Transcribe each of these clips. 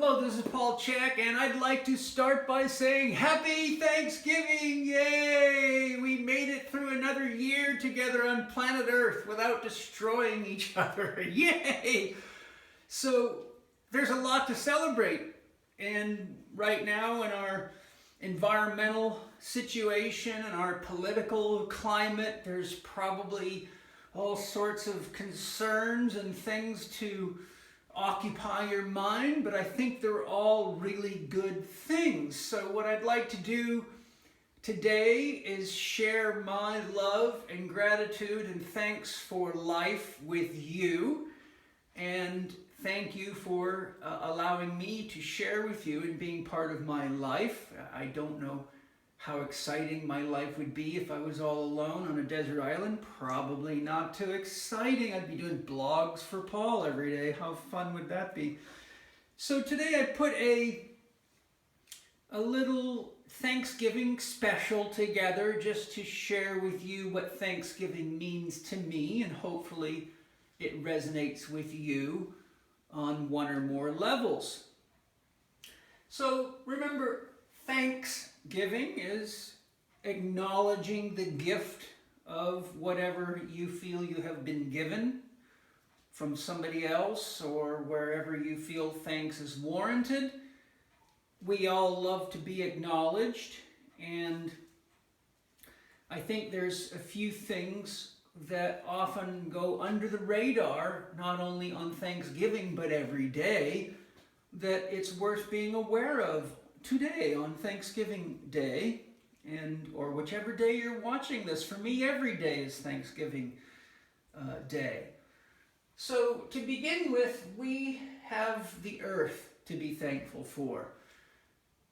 Hello, this is Paul Chek, and I'd like to start by saying Happy Thanksgiving! Yay! We made it through another year together on planet Earth without destroying each other. Yay! So, there's a lot to celebrate. And right now in our environmental situation and our political climate, there's probably all sorts of concerns and things to occupy your mind, but I think they're all really good things. So what I'd like to do today is share my love and gratitude and thanks for life with you, and thank you for allowing me to share with you and being part of my life. I don't know how exciting my life would be if I was all alone on a desert island. Probably not too exciting. I'd be doing blogs for Paul every day. How fun would that be? So today I put a little Thanksgiving special together just to share with you what Thanksgiving means to me, and hopefully it resonates with you on one or more levels. So remember, Thanksgiving is acknowledging the gift of whatever you feel you have been given from somebody else or wherever you feel thanks is warranted. We all love to be acknowledged, and I think there's a few things that often go under the radar, not only on Thanksgiving but every day, that it's worth being aware of today on Thanksgiving Day, or whichever day you're watching this. For me, every day is Thanksgiving Day. So to begin with, we have the earth to be thankful for.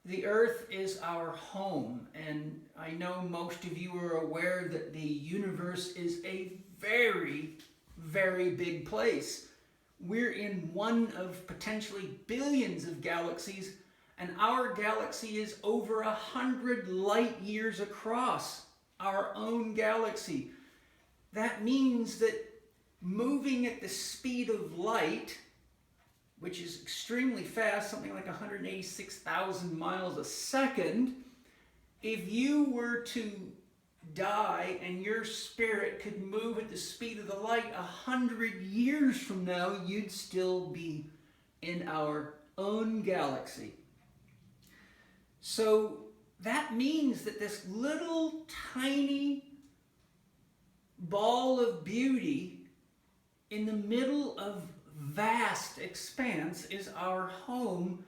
The earth is our home, and I know most of you are aware that the universe is a very, very big place. We're in one of potentially billions of galaxies, and our galaxy is over 100 light years across, our own galaxy. That means that moving at the speed of light, which is extremely fast, something like 186,000 miles a second, if you were to die and your spirit could move at the speed of the light 100 years from now, you'd still be in our own galaxy. So that means that this little tiny ball of beauty in the middle of vast expanse is our home.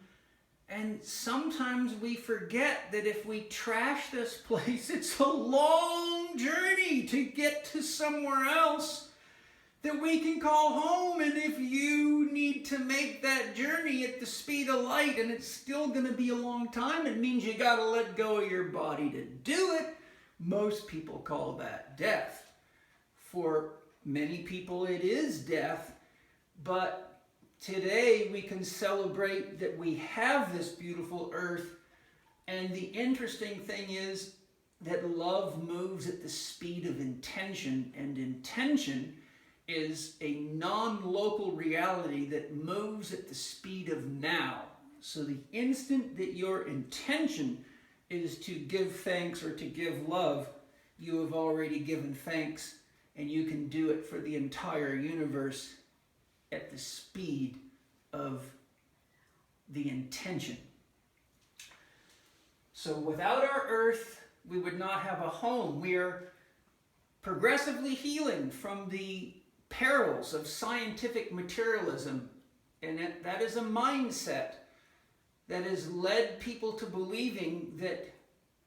And sometimes we forget that if we trash this place, it's a long journey to get to somewhere else that we can call home. And if you need to make that journey at the speed of light and it's still going to be a long time, it means you got to let go of your body to do it. Most people call that death. For many people it is death, but today we can celebrate that we have this beautiful earth. And the interesting thing is that love moves at the speed of intention, and intention is a non-local reality that moves at the speed of now. So the instant that your intention is to give thanks or to give love, you have already given thanks, and you can do it for the entire universe at the speed of the intention. So without our earth, we would not have a home. We are progressively healing from the perils of scientific materialism, and that is a mindset that has led people to believing that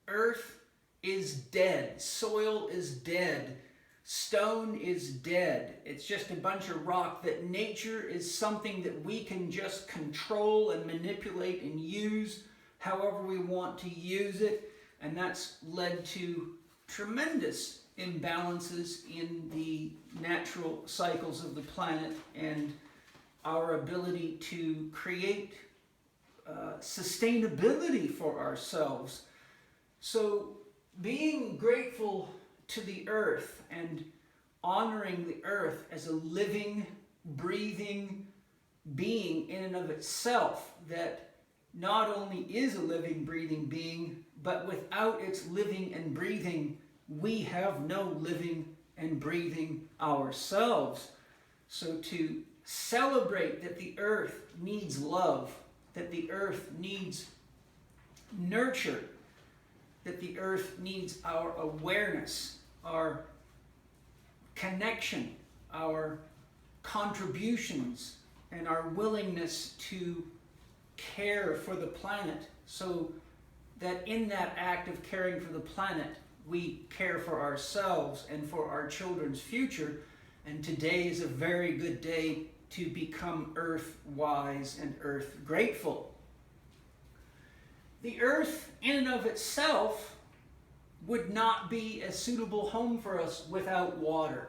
earth is dead, soil is dead, stone is dead, it's just a bunch of rock, that nature is something that we can just control and manipulate and use however we want to use it, and that's led to tremendous imbalances in the natural cycles of the planet and our ability to create sustainability for ourselves. So being grateful to the earth and honoring the earth as a living, breathing, being in and of itself that not only is a living, breathing being, but without its living and breathing, we have no living and breathing ourselves. So to celebrate that the earth needs love, that the earth needs nurture, that the earth needs our awareness, our connection, our contributions, and our willingness to care for the planet, so that in that act of caring for the planet, we care for ourselves and for our children's future. And today is a very good day to become earth wise and earth grateful. The earth in and of itself would not be a suitable home for us without water.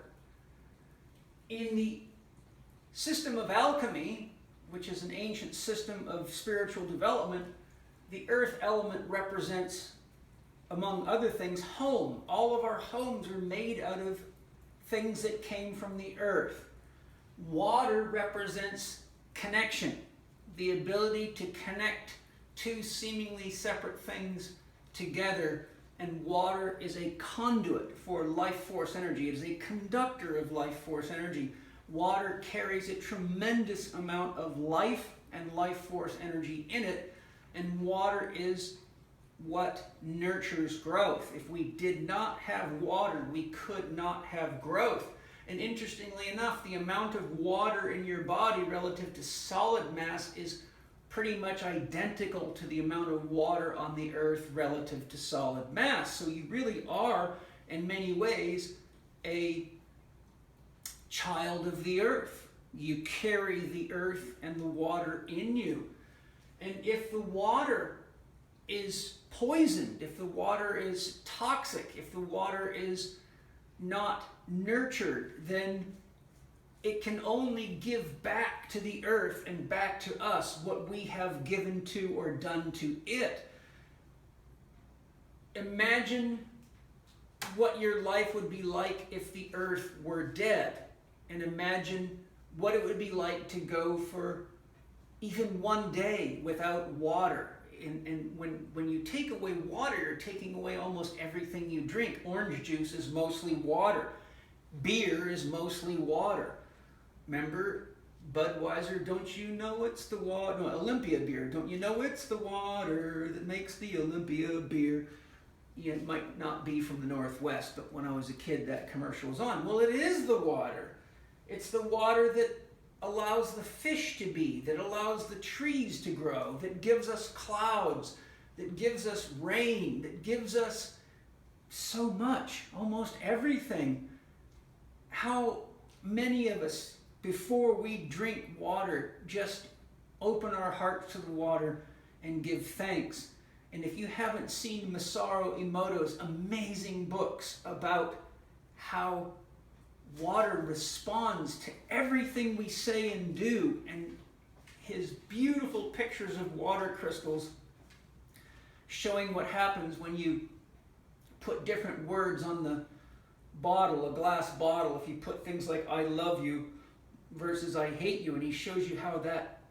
In the system of alchemy, which is an ancient system of spiritual development, the earth element represents, among other things, home. All of our homes are made out of things that came from the earth. Water represents connection, the ability to connect two seemingly separate things together, and water is a conduit for life force energy. It is a conductor of life force energy. Water carries a tremendous amount of life and life force energy in it, and water is what nurtures growth. If we did not have water, we could not have growth. And interestingly enough, the amount of water in your body relative to solid mass is pretty much identical to the amount of water on the earth relative to solid mass. So you really are, in many ways, a child of the earth. You carry the earth and the water in you. And if the water is poisoned, if the water is toxic, if the water is not nurtured, then it can only give back to the earth and back to us what we have given to or done to it. Imagine what your life would be like if the earth were dead, and imagine what it would be like to go for even one day without water. And when you take away water, you're taking away almost everything you drink. Orange juice is mostly water. Beer is mostly water. Remember, Budweiser, don't you know it's the water? No, Olympia beer, don't you know it's the water that makes the Olympia beer? Yeah, it might not be from the Northwest, but when I was a kid, that commercial was on. Well, it is the water. It's the water that allows the fish to be, that allows the trees to grow, that gives us clouds, that gives us rain, that gives us so much, almost everything. How many of us, before we drink water, just open our hearts to the water and give thanks? And if you haven't seen Masaru Emoto's amazing books about how water responds to everything we say and do, and his beautiful pictures of water crystals showing what happens when you put different words on the bottle, a glass bottle, if you put things like I love you versus I hate you, and he shows you how that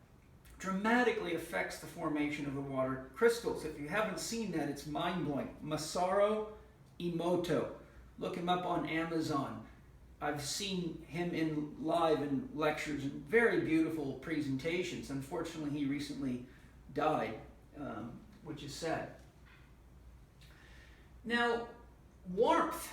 dramatically affects the formation of the water crystals. If you haven't seen that, it's mind-blowing. Masaru Emoto. Look him up on Amazon. I've seen him in live in lectures and very beautiful presentations. Unfortunately, he recently died, which is sad. Now, warmth.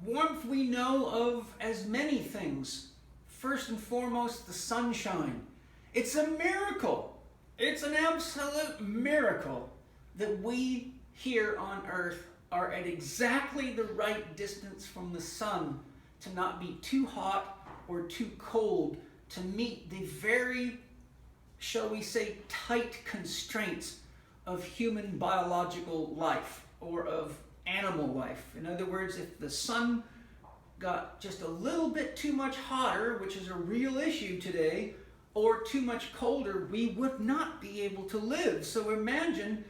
Warmth we know of as many things. First and foremost, the sunshine. It's a miracle. It's an absolute miracle that we here on Earth are at exactly the right distance from the sun to not be too hot or too cold, to meet the very, shall we say, tight constraints of human biological life or of animal life. In other words, if the sun got just a little bit too much hotter, which is a real issue today, or too much colder, we would not be able to live. So imagine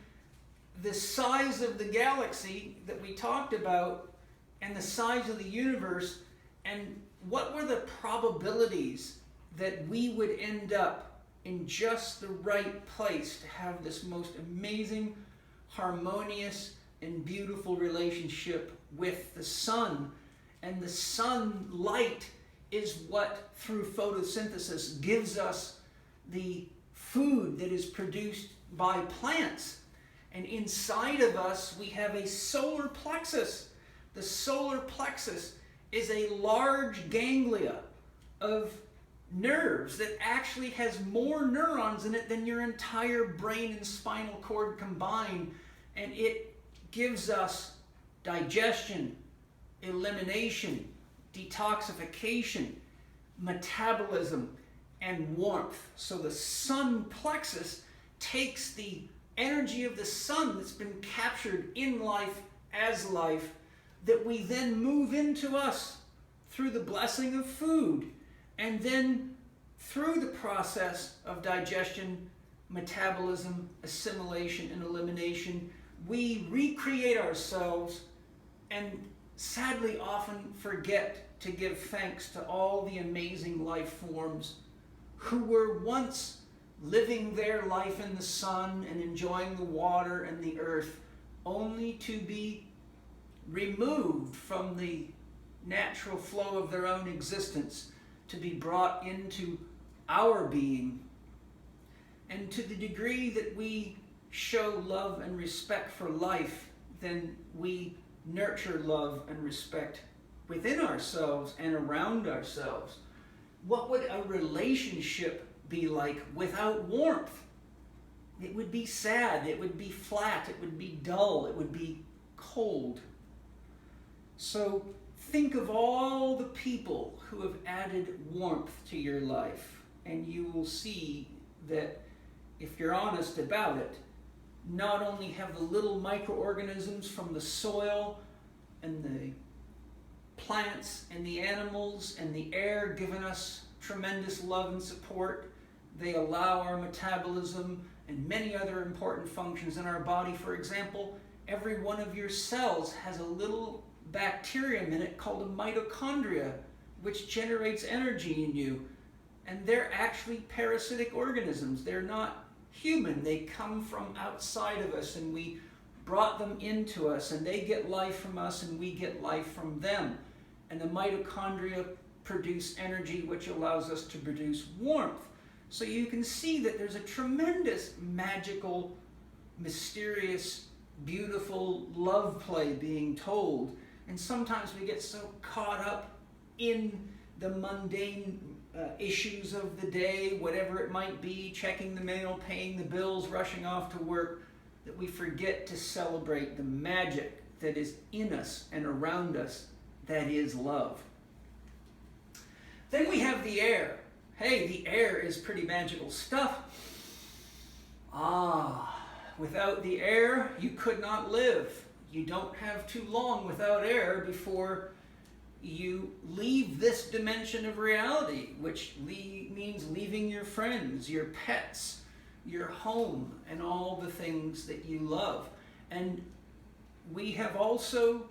the size of the galaxy that we talked about and the size of the universe, and what were the probabilities that we would end up in just the right place to have this most amazing, harmonious, and beautiful relationship with the sun. And the sunlight is what, through photosynthesis, gives us the food that is produced by plants. And inside of us, we have a solar plexus. The solar plexus is a large ganglia of nerves that actually has more neurons in it than your entire brain and spinal cord combined. And it gives us digestion, elimination, detoxification, metabolism, and warmth. So the sun plexus takes the energy of the sun that's been captured in life as life, that we then move into us through the blessing of food, and then through the process of digestion, metabolism, assimilation, and elimination, we recreate ourselves and sadly often forget to give thanks to all the amazing life forms who were once living their life in the sun and enjoying the water and the earth, only to be removed from the natural flow of their own existence, to be brought into our being. And to the degree that we show love and respect for life, then we nurture love and respect within ourselves and around ourselves. What would a relationship be like without warmth? It would be sad, it would be flat, it would be dull, it would be cold. So think of all the people who have added warmth to your life, and you will see that if you're honest about it, not only have the little microorganisms from the soil and the plants and the animals and the air given us tremendous love and support, they allow our metabolism and many other important functions in our body. For example, every one of your cells has a little bacterium in it called a mitochondria, which generates energy in you. And they're actually parasitic organisms. They're not human. They come from outside of us, and we brought them into us, and they get life from us, and we get life from them. And the mitochondria produce energy, which allows us to produce warmth. So you can see that there's a tremendous magical, mysterious, beautiful love play being told. And sometimes we get so caught up in the mundane issues of the day, whatever it might be, checking the mail, paying the bills, rushing off to work, that we forget to celebrate the magic that is in us and around us, that is love. Then we have the air. Hey, the air is pretty magical stuff. Without the air, you could not live. You don't have too long without air before you leave this dimension of reality, which means leaving your friends, your pets, your home, and all the things that you love. And we have also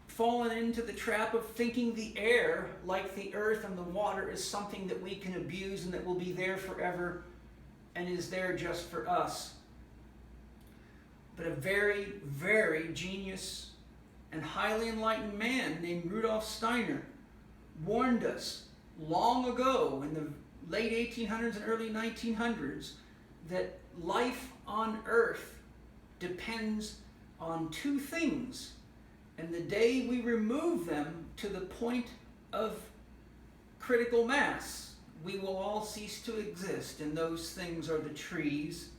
fallen into the trap of thinking the air, like the earth and the water, is something that we can abuse and that will be there forever and is there just for us. But a very, very genius and highly enlightened man named Rudolf Steiner warned us long ago in the late 1800s and early 1900s that life on Earth depends on two things. And the day we remove them to the point of critical mass, we will all cease to exist. And those things are the trees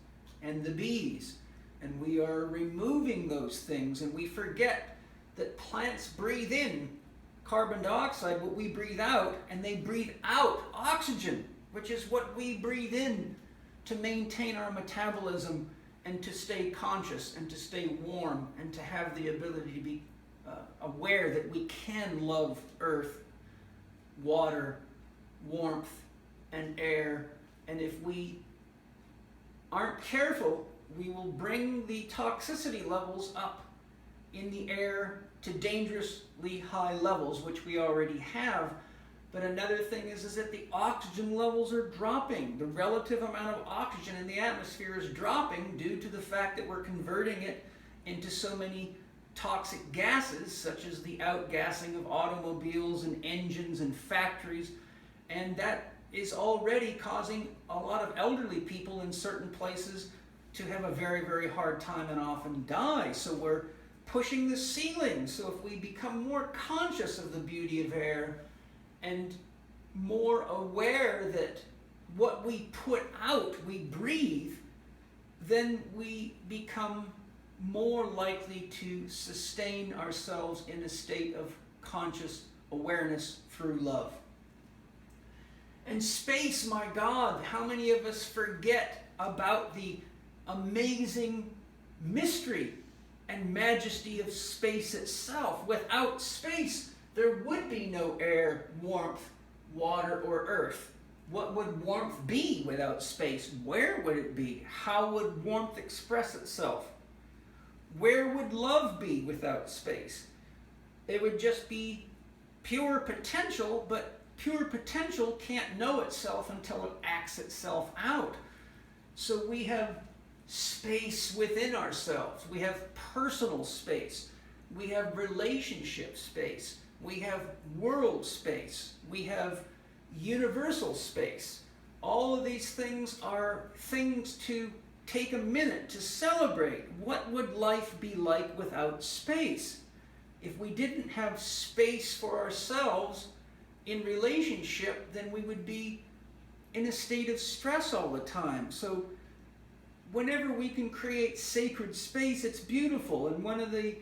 and the bees. And we are removing those things, and we forget that plants breathe in carbon dioxide, what we breathe out, and they breathe out oxygen, which is what we breathe in to maintain our metabolism and to stay conscious and to stay warm and to have the ability to be aware that we can love earth, water, warmth, and air. And if we aren't careful, we will bring the toxicity levels up in the air to dangerously high levels, which we already have. But another thing is that the oxygen levels are dropping. The relative amount of oxygen in the atmosphere is dropping due to the fact that we're converting it into so many toxic gases, such as the outgassing of automobiles and engines and factories. And that is already causing a lot of elderly people in certain places to have a very, very hard time and often die. So we're pushing the ceiling. So if we become more conscious of the beauty of air and more aware that what we put out, we breathe, then we become more likely to sustain ourselves in a state of conscious awareness through love. And space, my God, how many of us forget about the amazing mystery and majesty of space itself? Without space, there would be no air, warmth, water, or earth. What would warmth be without space? Where would it be? How would warmth express itself? Where would love be without space? It would just be pure potential, but pure potential can't know itself until it acts itself out. So we have space within ourselves. We have personal space. We have relationship space. We have world space. We have universal space. All of these things are things to take a minute to celebrate. What would life be like without space? If we didn't have space for ourselves in relationship, then we would be in a state of stress all the time. So whenever we can create sacred space, it's beautiful. And one of the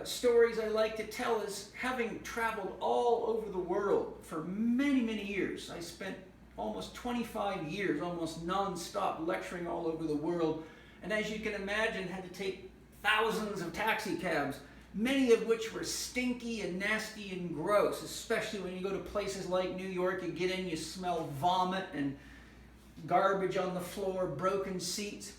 stories I like to tell is, having traveled all over the world for many, many years. I spent almost 25 years, almost non-stop, lecturing all over the world. And as you can imagine, had to take thousands of taxi cabs, many of which were stinky and nasty and gross, especially when you go to places like New York. You get in, you smell vomit and garbage on the floor, broken seats.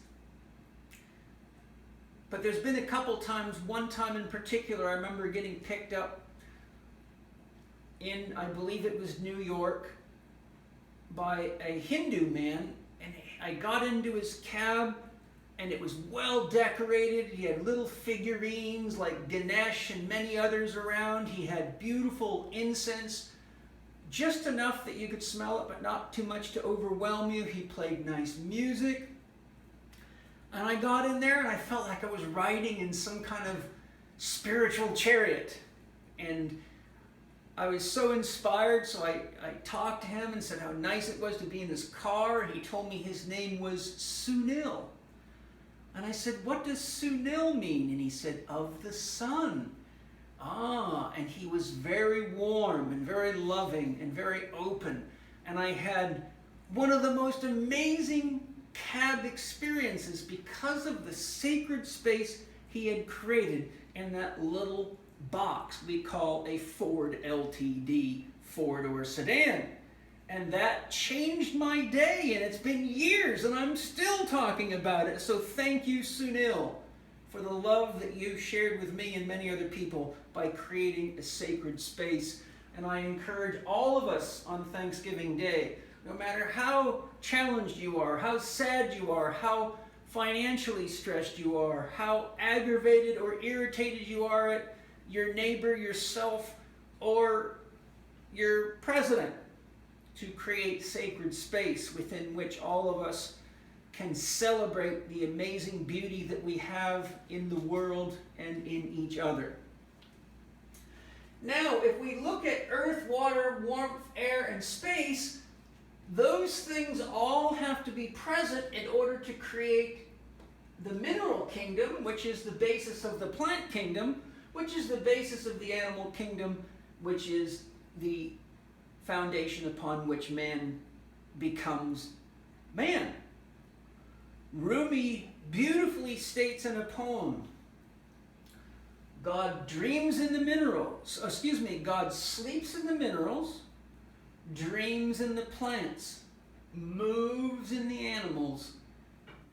But there's been a couple times, one time in particular, I remember getting picked up in, I believe it was New York, by a Hindu man, and I got into his cab, and it was well decorated. He had little figurines like Ganesh and many others around. He had beautiful incense, just enough that you could smell it, but not too much to overwhelm you. He played nice music. And I got in there and I felt like I was riding in some kind of spiritual chariot. And I was so inspired, so I talked to him and said how nice it was to be in his car. And he told me his name was Sunil. And I said, what does Sunil mean? And he said, of the sun. Ah, and he was very warm and very loving and very open. And I had one of the most amazing cab experiences because of the sacred space he had created in that little box we call a Ford LTD, four-door sedan. And that changed my day, and it's been years, and I'm still talking about it. So thank you, Sunil, for the love that you shared with me and many other people by creating a sacred space. And I encourage all of us on Thanksgiving Day, no matter how challenged you are, how sad you are, how financially stressed you are, how aggravated or irritated you are at your neighbor, yourself, or your president, to create sacred space within which all of us can celebrate the amazing beauty that we have in the world and in each other. Now, if we look at earth, water, warmth, air, and space, those things all have to be present in order to create the mineral kingdom, which is the basis of the plant kingdom, which is the basis of the animal kingdom, which is the foundation upon which man becomes man. Rumi beautifully states in a poem, God dreams in the minerals, God sleeps in the minerals, dreams in the plants, moves in the animals,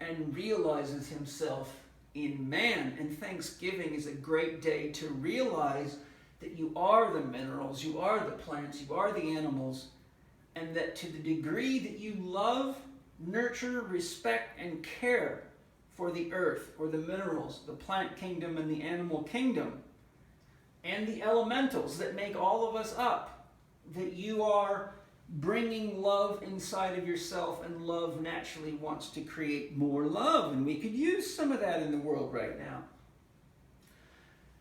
and realizes himself in man. And Thanksgiving is a great day to realize that you are the minerals, you are the plants, you are the animals, and that to the degree that you love, nurture, respect, and care for the earth, or the minerals, the plant kingdom and the animal kingdom, and the elementals that make all of us up, that you are bringing love inside of yourself, and love naturally wants to create more love, and we could use some of that in the world right now.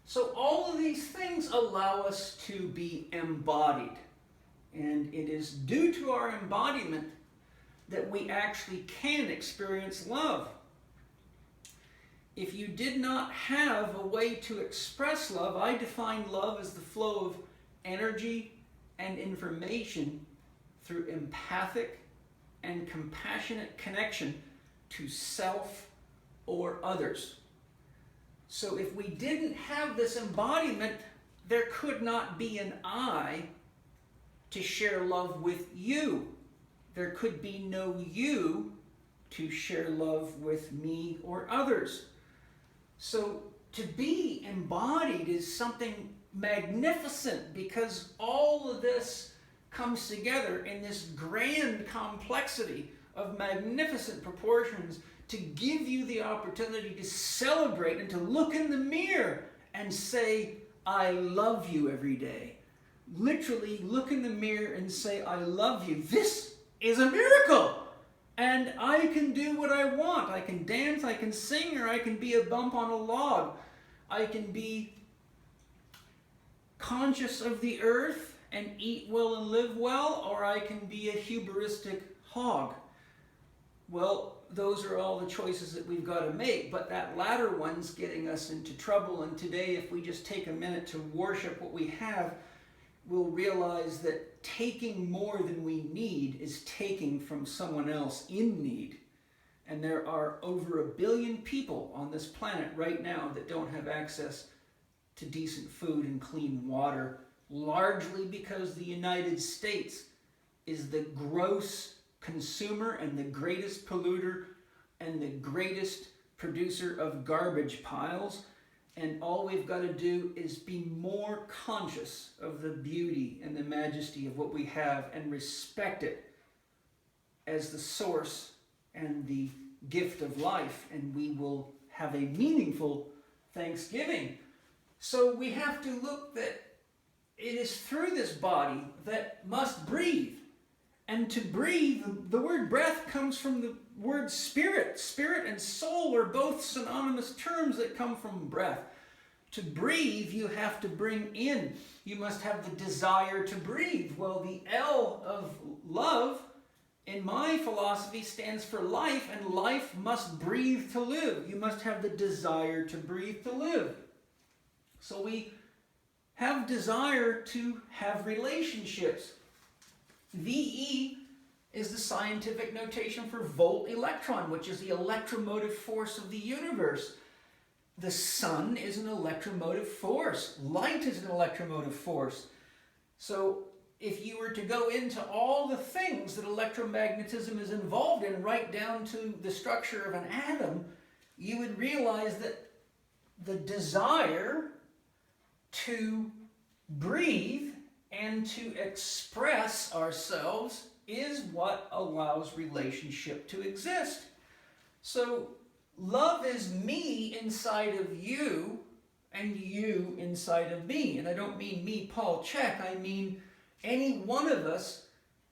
So all of these things allow us to be embodied, and it is due to our embodiment that we actually can experience love. If you did not have a way to express love, I define love as the flow of energy and information through empathic and compassionate connection to self or others. So if we didn't have this embodiment, there could not be an I to share love with you. There could be no you to share love with me or others. So to be embodied is something magnificent, because all of this comes together in this grand complexity of magnificent proportions to give you the opportunity to celebrate and to look in the mirror and say, I love you every day. Literally look in the mirror and say, I love you. This is a miracle. And I can do what I want. I can dance, I can sing, or I can be a bump on a log. I can be conscious of the earth and eat well and live well, or I can be a hubristic hog. Well, those are all the choices that we've got to make, but that latter one's getting us into trouble. And today, if we just take a minute to worship what we have, we'll realize that taking more than we need is taking from someone else in need. And there are over 1 billion people on this planet right now that don't have access to decent food and clean water, largely because the United States is the gross consumer and the greatest polluter and the greatest producer of garbage piles. And all we've got to do is be more conscious of the beauty and the majesty of what we have and respect it as the source and the gift of life, and we will have a meaningful Thanksgiving. So we have to look that it is through this body that must breathe. And to breathe, the word breath comes from the word spirit. Spirit and soul are both synonymous terms that come from breath. To breathe, you have to bring in. You must have the desire to breathe. Well, the L of love, in my philosophy, stands for life, and life must breathe to live. You must have the desire to breathe to live. So we have desire to have relationships. VE is the scientific notation for volt electron, which is the electromotive force of the universe. The sun is an electromotive force. Light is an electromotive force. So if you were to go into all the things that electromagnetism is involved in, right down to the structure of an atom, you would realize that the desire to breathe and to express ourselves is what allows relationship to exist. So love is me inside of you and you inside of me. And I don't mean me, Paul Chek. I mean any one of us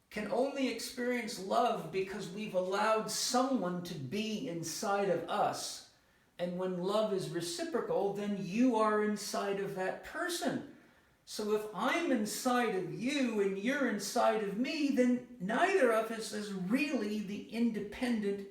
can only experience love because we've allowed someone to be inside of us. And when love is reciprocal, then you are inside of that person. So if I'm inside of you and you're inside of me, then neither of us is really the independent,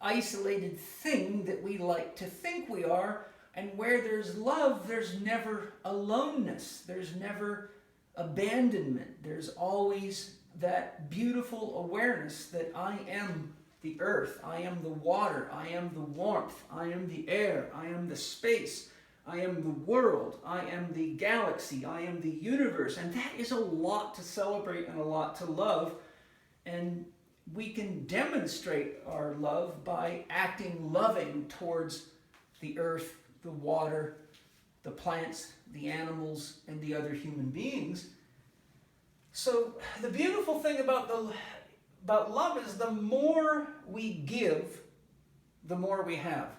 isolated thing that we like to think we are. And where there's love, there's never aloneness. There's never abandonment. There's always that beautiful awareness that I am the earth, I am the water, I am the warmth, I am the air, I am the space, I am the world, I am the galaxy, I am the universe. And that is a lot to celebrate and a lot to love. And we can demonstrate our love by acting loving towards the earth, the water, the plants, the animals, and the other human beings. So the beautiful thing about love is the more we give, the more we have.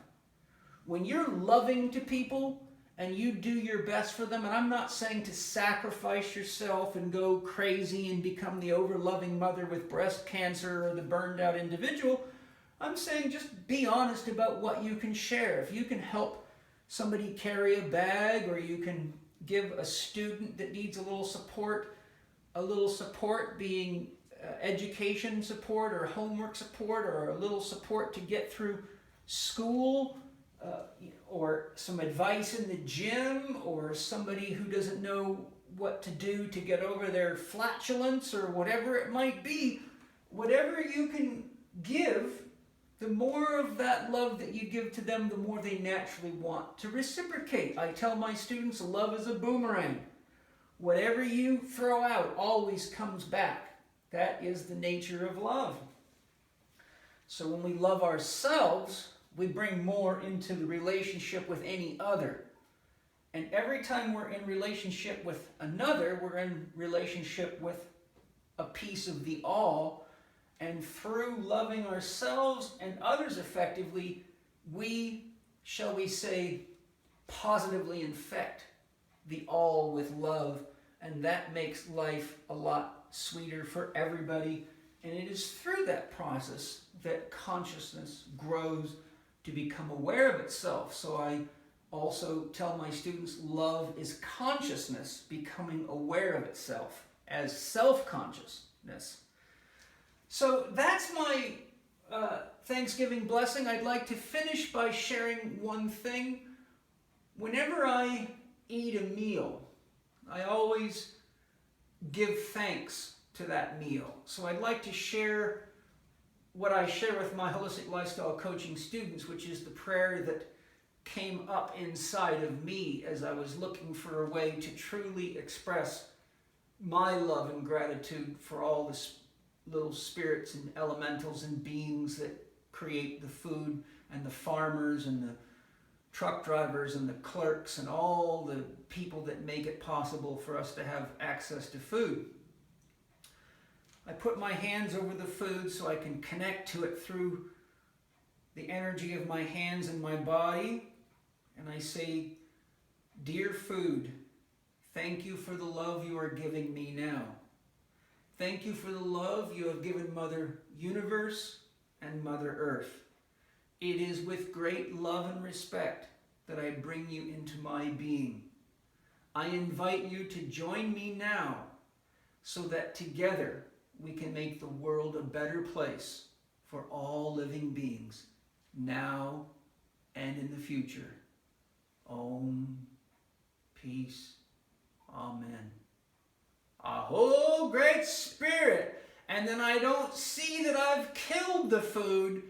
When you're loving to people and you do your best for them, and I'm not saying to sacrifice yourself and go crazy and become the over-loving mother with breast cancer or the burned out individual, I'm saying just be honest about what you can share. If you can help somebody carry a bag, or you can give a student that needs a little support being education support or homework support, or a little support to get through school, or some advice in the gym, or somebody who doesn't know what to do to get over their flatulence, or whatever it might be, whatever you can give, the more of that love that you give to them, the more they naturally want to reciprocate. I tell my students, love is a boomerang. Whatever you throw out always comes back. That is the nature of love. So when we love ourselves, we bring more into the relationship with any other. And every time we're in relationship with another, we're in relationship with a piece of the all. And through loving ourselves and others effectively, we, shall we say, positively infect the all with love. And that makes life a lot sweeter for everybody. And it is through that process that consciousness grows to become aware of itself. So I also tell my students, love is consciousness becoming aware of itself as self-consciousness. So that's my Thanksgiving blessing. I'd like to finish by sharing one thing. Whenever I eat a meal, I always give thanks to that meal. So I'd like to share what I share with my holistic lifestyle coaching students, which is the prayer that came up inside of me as I was looking for a way to truly express my love and gratitude for all the little spirits and elementals and beings that create the food, and the farmers and the truck drivers and the clerks and all the people that make it possible for us to have access to food. I put my hands over the food so I can connect to it through the energy of my hands and my body. And I say, dear food, thank you for the love you are giving me now. Thank you for the love you have given Mother Universe and Mother Earth. It is with great love and respect that I bring you into my being. I invite you to join me now so that together we can make the world a better place for all living beings, now and in the future. Om, peace, amen. Aho, Great Spirit. And then I don't see that I've killed the food.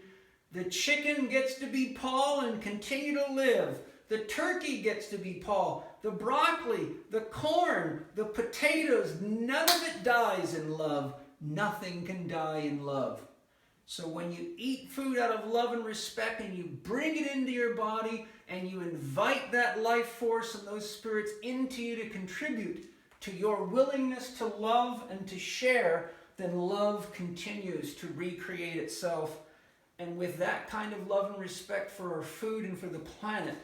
The chicken gets to be Paul and continue to live. The turkey gets to be Paul. The broccoli, the corn, the potatoes, none of it dies in love. Nothing can die in love. So when you eat food out of love and respect and you bring it into your body and you invite that life force and those spirits into you to contribute to your willingness to love and to share, then love continues to recreate itself. And with that kind of love and respect for our food and for the planet,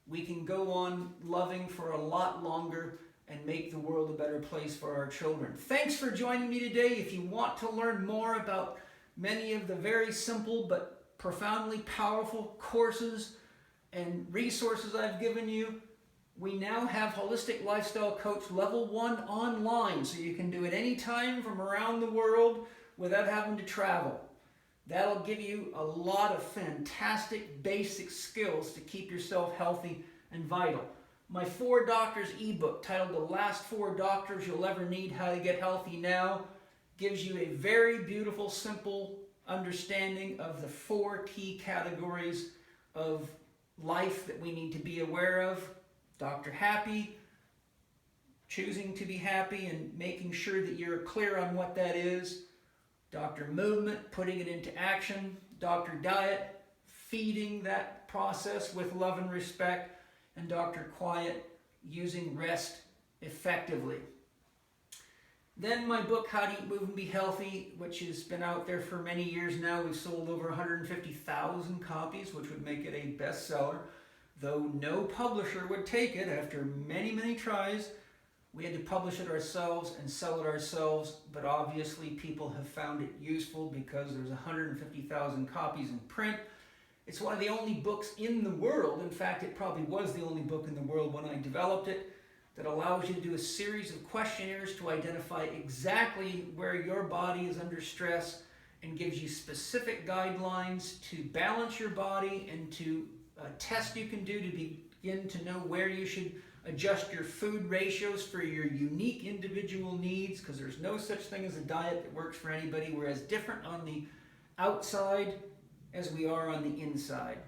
we can go on loving for a lot longer and make the world a better place for our children. Thanks for joining me today. If you want to learn more about many of the very simple but profoundly powerful courses and resources I've given you, we now have Holistic Lifestyle Coach Level 1 online, so you can do it anytime from around the world without having to travel. That'll give you a lot of fantastic basic skills to keep yourself healthy and vital. My 4 Doctors ebook titled The Last 4 Doctors You'll Ever Need, How to Get Healthy Now, gives you a very beautiful, simple understanding of the 4 key categories of life that we need to be aware of. Dr. Happy, choosing to be happy and making sure that you're clear on what that is. Dr. Movement, putting it into action. Dr. Diet, feeding that process with love and respect. and Dr. Quiet, Using Rest Effectively. Then my book, How to Eat, Move, and Be Healthy, which has been out there for many years now. We've sold over 150,000 copies, which would make it a bestseller. Though no publisher would take it after many, many tries. We had to publish it ourselves and sell it ourselves, but obviously people have found it useful because there's 150,000 copies in print. It's one of the only books in the world, in fact it probably was the only book in the world when I developed it, that allows you to do a series of questionnaires to identify exactly where your body is under stress and gives you specific guidelines to balance your body and to tests you can do to begin to know where you should adjust your food ratios for your unique individual needs, because there's no such thing as a diet that works for anybody. We're as different on the outside as we are on the inside.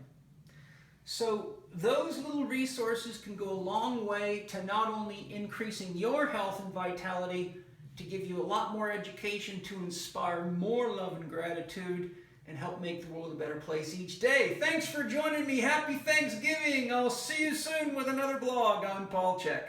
So those little resources can go a long way to not only increasing your health and vitality, to give you a lot more education, to inspire more love and gratitude, and help make the world a better place each day. Thanks for joining me. Happy Thanksgiving. I'll see you soon with another blog. I'm Paul Chek.